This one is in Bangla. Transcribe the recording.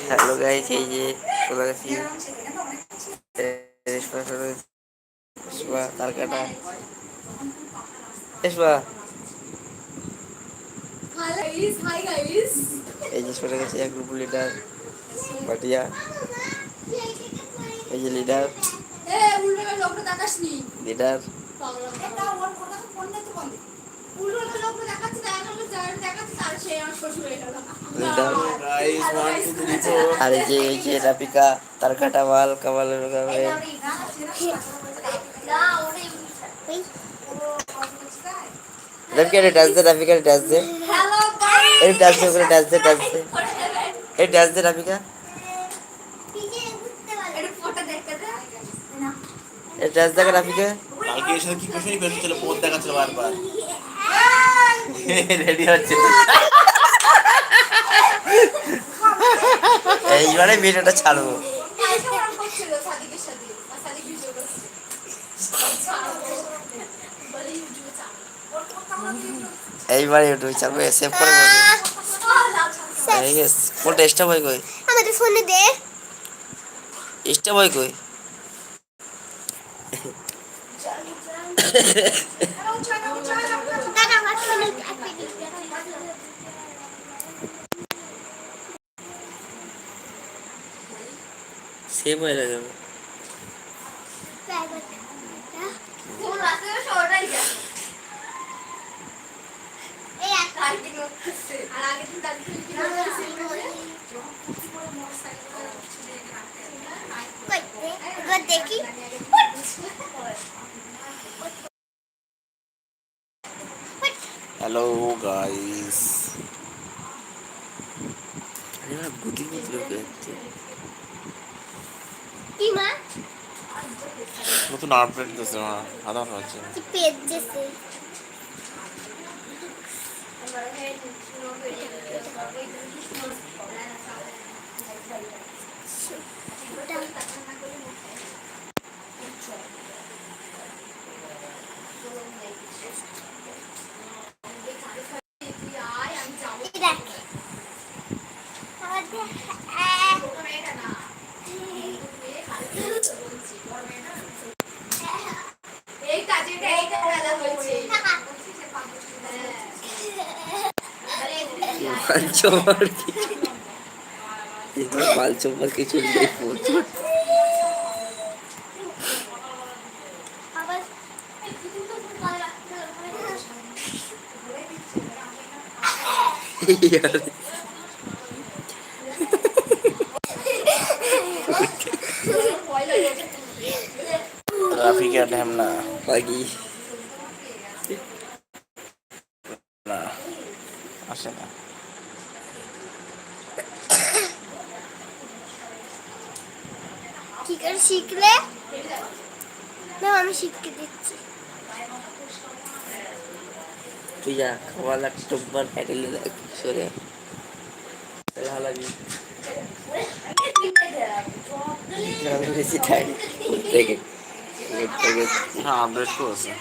হ্যালো গাইস, এই যে চলে গেছি তার কাটা এই যে চলে গেছে এক গ্রুপ লিডার ভাটিয়া। এই যে লিডার লিডার আর এই যে রাপিকা তার কাটা মাল কামালের রাপিকা ডান্স দে, রাপিকা ডান্স দে, এই ডান্স দে, করে ডান্স দে, ডান্স দে, এই ডান্স দে রাপিকা, এই ডান্স দে রাপিকা। কালকে এসে কি কোশ্চেনই করছিল, পথ দেখাচ্ছিল বারবার। রেডি হচ্ছে এইবারে ভিডিওটা ছাড়বো। এইবার ইউটিউব ছাড়বো, সেভ করে বলবো। কোনটা স্টপ হয় কই? আমাদের ফোনে দে। স্টপ হয় কই? সেভ হয়ে যাবে। দেখি হ্যালো গাইস, নতুন আপডেট দিতেছে না, আদা হচ্ছে পেজ দিতেছে। বালচোমার কিছু নেই। রাফিকা ঢ্যামনা বাগি না আসে না। কি করে শিখলে? না আমি শিখতে দিচ্ছি। তুই যা খাওয়া লাগতো বার প্যাকেলে সরে ভালো লাগবে। বেশি খাই থেকে আপডেট করছে।